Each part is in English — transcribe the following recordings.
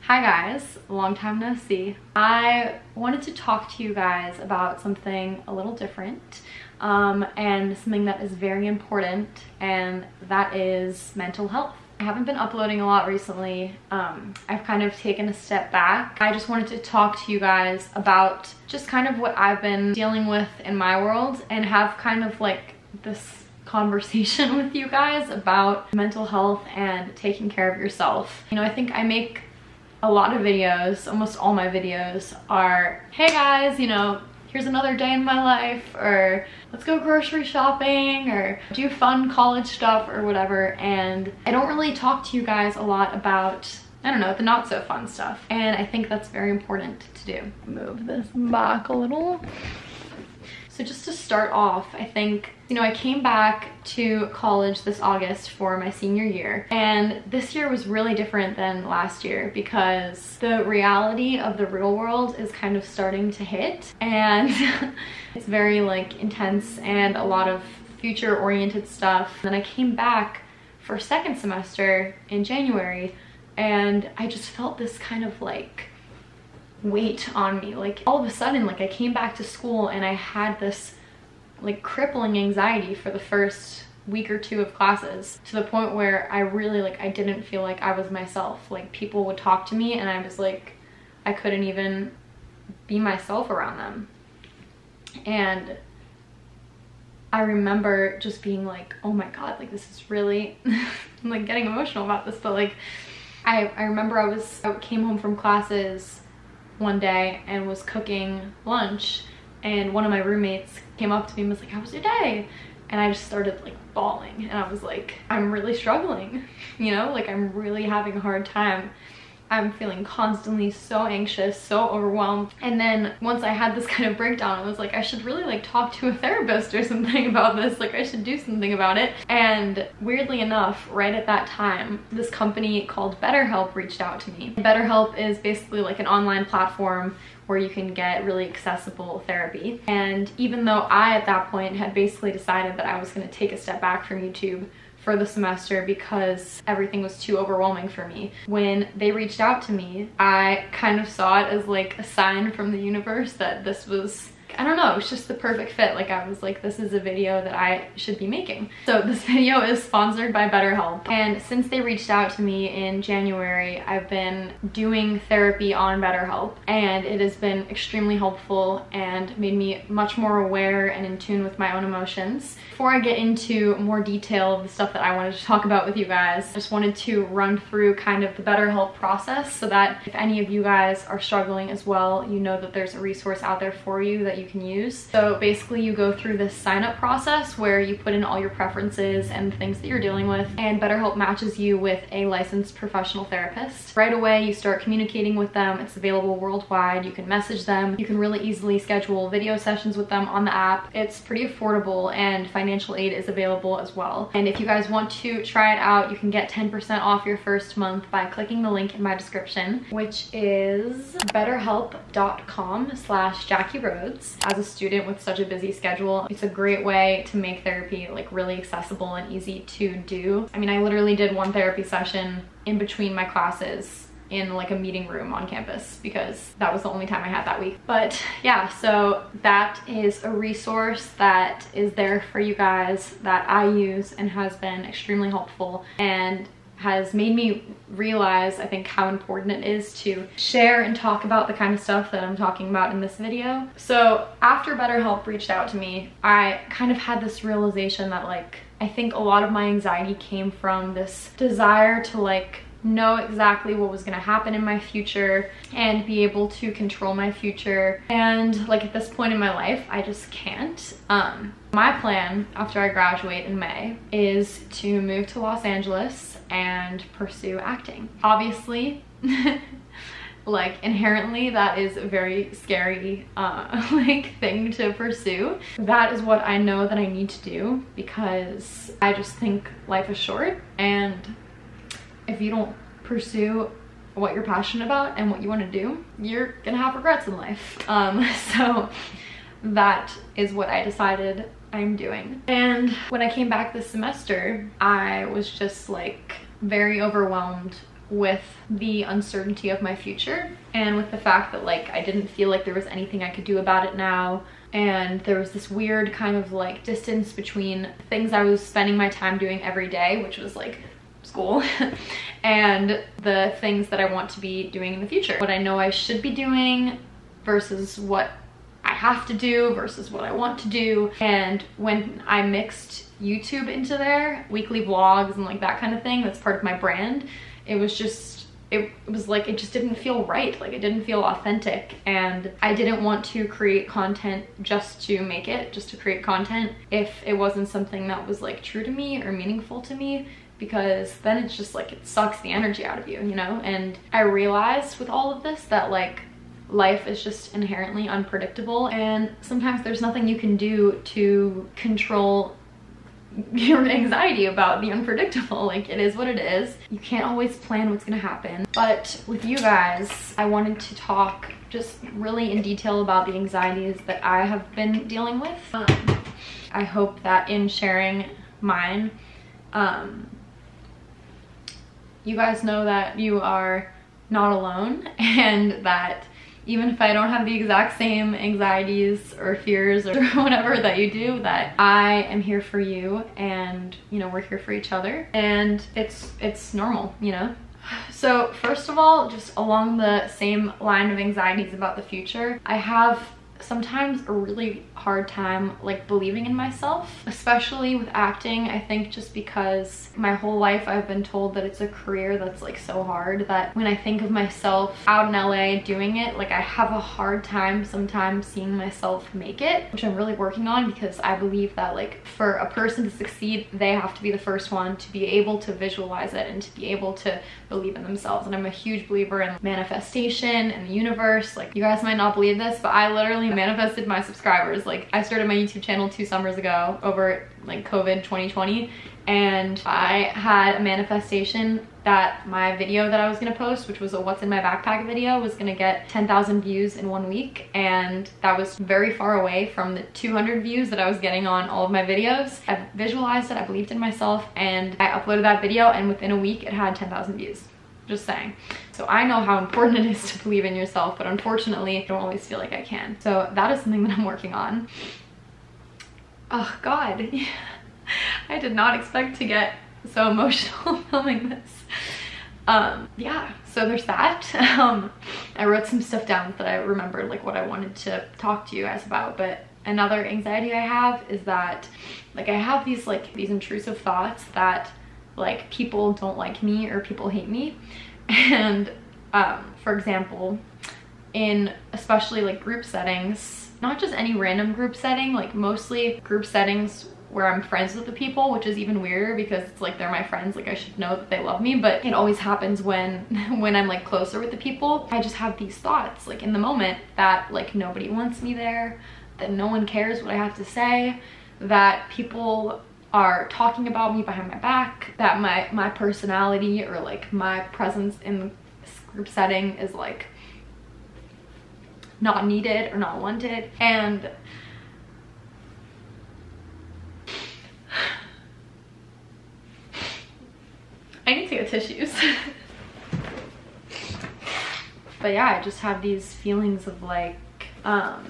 Hi guys, long time no see. I wanted to talk to you guys about something a little different and something that is very important, and that is mental health. I haven't been uploading a lot recently. I've kind of taken a step back. I just wanted to talk to you guys about just kind of what I've been dealing with in my world and have kind of like this conversation with you guys about mental health and taking care of yourself. You know, I think I make a lot of videos, almost all my videos are, hey guys, you know, here's another day in my life, or let's go grocery shopping, or do fun college stuff or whatever. And I don't really talk to you guys a lot about, I don't know, the not so fun stuff. And I think that's very important to do. Move this back a little. So just to start off, I think, you know, I came back to college this August for my senior year, and this year was really different than last year because the reality of the real world is kind of starting to hit, and it's very like intense and a lot of future oriented stuff. And then I came back for second semester in January, and I just felt this kind of like weight on me. Like all of a sudden, like I came back to school and I had this like crippling anxiety for the first week or two of classes, to the point where I really like, I didn't feel like I was myself. Like people would talk to me and I was like, I couldn't even be myself around them. And I remember just being like, oh my god, like this is really I'm like getting emotional about this, but like I remember I came home from classes one day and was cooking lunch, and one of my roommates came up to me and was like, how was your day? And I just started like bawling, and I was like, I'm really struggling, you know, like I'm really having a hard time. I'm feeling constantly so anxious, so overwhelmed. And then once I had this kind of breakdown, I was like, I should really like talk to a therapist or something about this. Like I should do something about it. And weirdly enough, right at that time, this company called BetterHelp reached out to me. BetterHelp is basically like an online platform where you can get really accessible therapy. And even though I at that point had basically decided that I was going to take a step back from YouTube for the semester because everything was too overwhelming for me, when they reached out to me, I kind of saw it as like a sign from the universe that this was, I don't know, it's just the perfect fit. Like I was like, this is a video that I should be making. So this video is sponsored by BetterHelp. And since they reached out to me in January, I've been doing therapy on BetterHelp, and it has been extremely helpful and made me much more aware and in tune with my own emotions. Before I get into more detail of the stuff that I wanted to talk about with you guys, I just wanted to run through kind of the BetterHelp process so that if any of you guys are struggling as well, you know that there's a resource out there for you that you can use. So basically you go through this sign up process where you put in all your preferences and things that you're dealing with, and BetterHelp matches you with a licensed professional therapist. Right away you start communicating with them. It's available worldwide. You can message them. You can really easily schedule video sessions with them on the app. It's pretty affordable, and financial aid is available as well. And if you guys want to try it out, you can get 10% off your first month by clicking the link in my description, which is betterhelp.com/Jackie Rhodes. As a student with such a busy schedule, it's a great way to make therapy like really accessible and easy to do. I mean, I literally did one therapy session in between my classes in like a meeting room on campus because that was the only time I had that week. But yeah, so that is a resource that is there for you guys that I use and has been extremely helpful and has made me realize, I think, how important it is to share and talk about the kind of stuff that I'm talking about in this video. So after BetterHelp reached out to me, I kind of had this realization that like, I think a lot of my anxiety came from this desire to like know exactly what was going to happen in my future and be able to control my future. And like at this point in my life, I just can't. My plan after I graduate in May is to move to Los Angeles and pursue acting. Obviously, like inherently that is a very scary like thing to pursue. That is what I know that I need to do because I just think life is short, and if you don't pursue what you're passionate about and what you want to do, you're gonna have regrets in life. So that is what I decided I'm doing. And when I came back this semester, I was just like very overwhelmed with the uncertainty of my future and with the fact that like I didn't feel like there was anything I could do about it now. And there was this weird kind of like distance between things I was spending my time doing every day, which was like school, and the things that I want to be doing in the future. What I know I should be doing versus what I have to do versus what I want to do. And when I mixed YouTube into there, weekly vlogs and like that kind of thing, that's part of my brand, it was just, it was like, it just didn't feel right. Like it didn't feel authentic. And I didn't want to create content just to make it, just to create content if it wasn't something that was like true to me or meaningful to me, because then it's just like, it sucks the energy out of you, you know? And I realized with all of this that like life is just inherently unpredictable, and sometimes there's nothing you can do to control your anxiety about the unpredictable. Like, it is what it is. You can't always plan what's gonna happen. But with you guys, I wanted to talk just really in detail about the anxieties that I have been dealing with. I hope that in sharing mine, you guys know that you are not alone, and that even if I don't have the exact same anxieties or fears or whatever that you do, that I am here for you, and you know, we're here for each other, and it's normal, you know? So first of all, just along the same line of anxieties about the future, I have sometimes a really hard time like believing in myself, especially with acting. I think just because my whole life I've been told that it's a career that's like so hard, that when I think of myself out in LA doing it, like I have a hard time sometimes seeing myself make it, which I'm really working on, because I believe that like for a person to succeed, they have to be the first one to be able to visualize it and to be able to believe in themselves. And I'm a huge believer in manifestation and the universe. Like, you guys might not believe this, but I literally manifested my subscribers. Like, I started my YouTube channel 2 summers ago over like COVID 2020, and I had a manifestation that my video that I was gonna post, which was a what's in my backpack video, was gonna get 10,000 views in 1 week, and that was very far away from the 200 views that I was getting on all of my videos. I visualized it, I believed in myself, and I uploaded that video, and within a week it had 10,000 views. Just saying. So I know how important it is to believe in yourself, but unfortunately I don't always feel like I can. So that is something that I'm working on. Oh God, I did not expect to get so emotional filming this. Yeah, so there's that. I wrote some stuff down that I remembered, like what I wanted to talk to you guys about. But another anxiety I have is that like I have these intrusive thoughts that like people don't like me or people hate me. And for example, in especially like group settings, not just any random group setting, like mostly group settings where I'm friends with the people, which is even weirder because it's like they're my friends, like I should know that they love me, but it always happens when I'm like closer with the people. I just have these thoughts like in the moment that like nobody wants me there, that no one cares what I have to say, that people are talking about me behind my back, that my personality or like my presence in this group setting is like not needed or not wanted. And I need to get tissues. But yeah, I just have these feelings of like of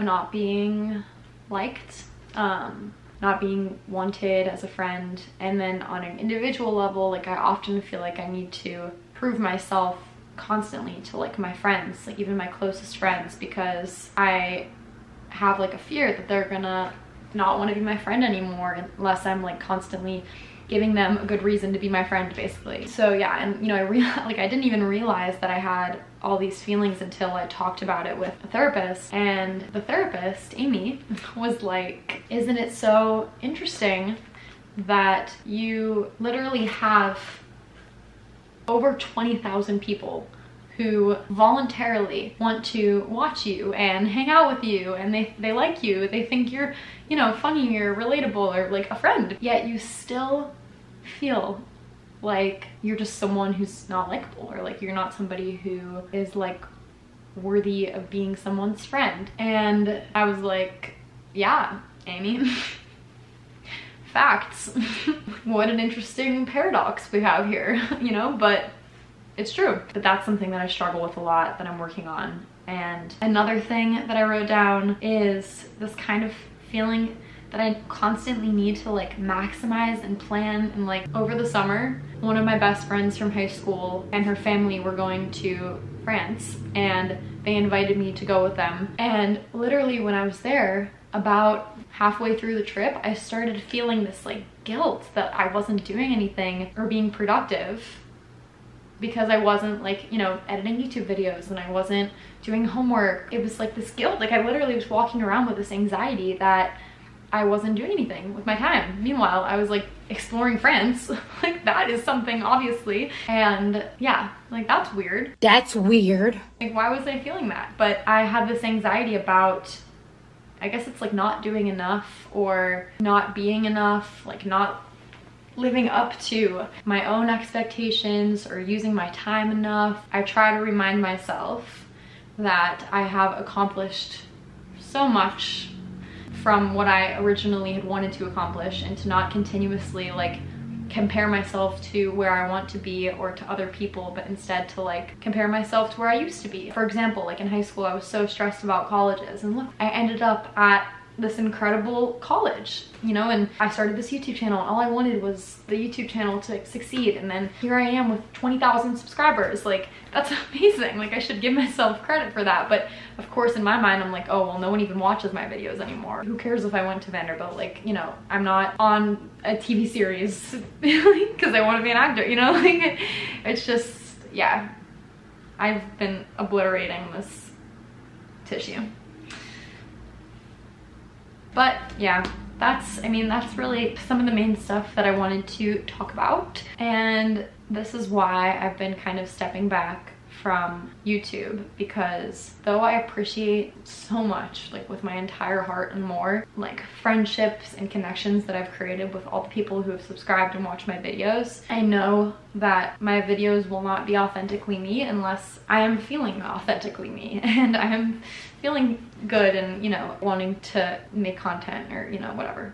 not being liked, not being wanted as a friend. And then on an individual level, like I often feel like I need to prove myself constantly to like my friends, like even my closest friends, because I have like a fear that they're gonna not want to be my friend anymore unless I'm like constantly giving them a good reason to be my friend, basically. So yeah, and you know, I didn't even realize that I had all these feelings until I talked about it with a therapist. And the therapist, Amy, was like, isn't it so interesting that you literally have over 20,000 people who voluntarily want to watch you and hang out with you, and they like you, they think you're, you know, funny or relatable or like a friend, yet you still feel like you're just someone who's not likable, or like you're not somebody who is like worthy of being someone's friend. And I was like, yeah, Amy, facts. What an interesting paradox we have here, you know, but it's true. But that's something that I struggle with a lot, that I'm working on. And another thing that I wrote down is this kind of feeling that I constantly need to like maximize and plan. And like over the summer, one of my best friends from high school and her family were going to France, and they invited me to go with them. And literally when I was there, about halfway through the trip, I started feeling this like guilt that I wasn't doing anything or being productive, because I wasn't like, you know, editing YouTube videos, and I wasn't doing homework. It was like this guilt. Like I literally was walking around with this anxiety that I wasn't doing anything with my time. Meanwhile, I was like exploring France. Like that is something, obviously. And yeah, like that's weird. That's weird. Like why was I feeling that? But I had this anxiety about, I guess it's like not doing enough or not being enough, like not living up to my own expectations or using my time enough. I try to remind myself that I have accomplished so much from what I originally had wanted to accomplish, and to not continuously like compare myself to where I want to be or to other people, but instead to like compare myself to where I used to be. For example, like in high school, I was so stressed about colleges, and look, I ended up at this incredible college, you know, and I started this YouTube channel, and all I wanted was the YouTube channel to succeed, and then here I am with 20,000 subscribers. Like that's amazing. Like I should give myself credit for that. But of course in my mind I'm like, oh well, no one even watches my videos anymore. Who cares if I went to Vanderbilt? Like, you know, I'm not on a TV series because I want to be an actor, you know. Like it's just, yeah, I've been obliterating this tissue. But yeah, that's really some of the main stuff that I wanted to talk about. And this is why I've been kind of stepping back from YouTube, because though I appreciate so much, like with my entire heart and more, like friendships and connections that I've created with all the people who have subscribed and watched my videos, I know that my videos will not be authentically me unless I am feeling authentically me, and I am feeling good and, you know, wanting to make content or, you know, whatever.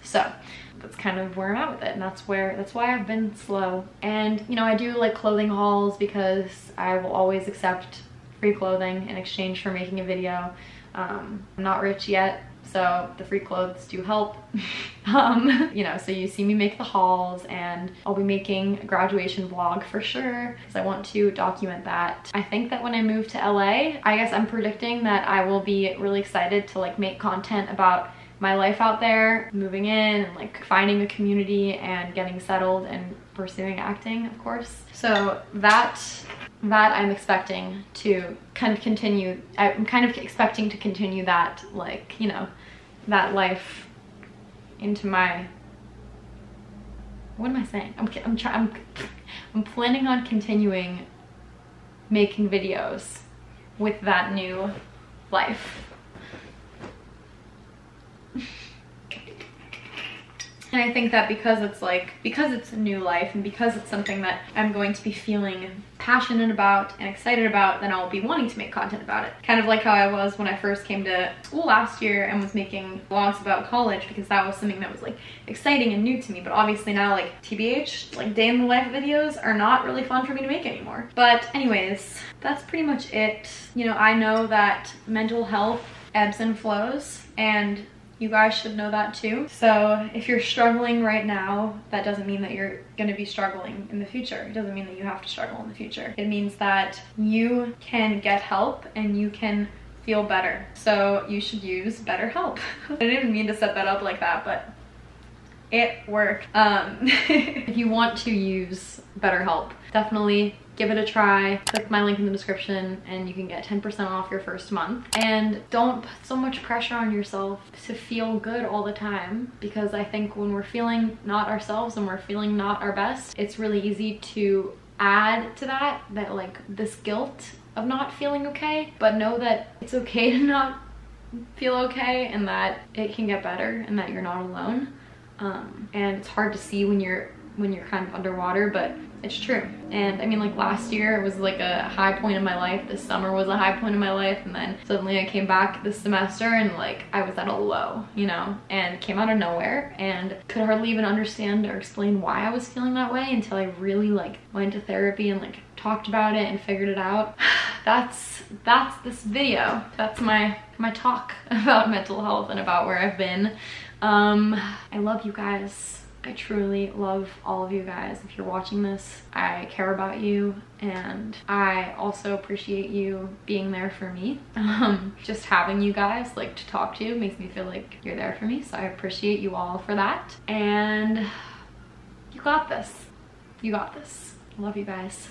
So that's kind of where I'm at with it, and that's why I've been slow. And, you know, I do like clothing hauls because I will always accept free clothing in exchange for making a video. I'm not rich yet, so the free clothes do help. You know, so you see me make the hauls, and I'll be making a graduation vlog for sure because I want to document that. I think that when I move to LA, I guess I'm predicting that I will be really excited to like make content about my life out there, moving in and like finding a community and getting settled and pursuing acting, of course. So that I'm expecting to kind of continue. I'm kind of expecting to continue that, like, you know, that life into my, what am I saying? I'm planning on continuing making videos with that new life. And I think that because it's a new life, and because it's something that I'm going to be feeling passionate about and excited about, then I'll be wanting to make content about it. Kind of like how I was when I first came to school last year and was making vlogs about college, because that was something that was like exciting and new to me. But obviously now, like, TBH, like day in the life videos are not really fun for me to make anymore. But anyways, that's pretty much it. You know, I know that mental health ebbs and flows, and you guys should know that too. So if you're struggling right now, that doesn't mean that you're gonna be struggling in the future. It doesn't mean that you have to struggle in the future. It means that you can get help and you can feel better. So you should use BetterHelp. I didn't even mean to set that up like that, but it worked. If you want to use BetterHelp, definitely give it a try. Click my link in the description and you can get 10% off your first month. And don't put so much pressure on yourself to feel good all the time, because I think when we're feeling not ourselves and we're feeling not our best, it's really easy to add to that like this guilt of not feeling okay. But know that it's okay to not feel okay, and that it can get better, and that you're not alone. And it's hard to see when you're kind of underwater, but It's true. And I mean, like last year it was like a high point in my life. This summer was a high point in my life. And then suddenly I came back this semester and like I was at a low, you know, and came out of nowhere and could hardly even understand or explain why I was feeling that way until I really like went to therapy and like talked about it and figured it out. That's this video. That's my talk about mental health and about where I've been. I love you guys. I truly love all of you guys. If you're watching this, I care about you, and I also appreciate you being there for me. Just having you guys like to talk to makes me feel like you're there for me, so I appreciate you all for that. And you got this. You got this. I love you guys.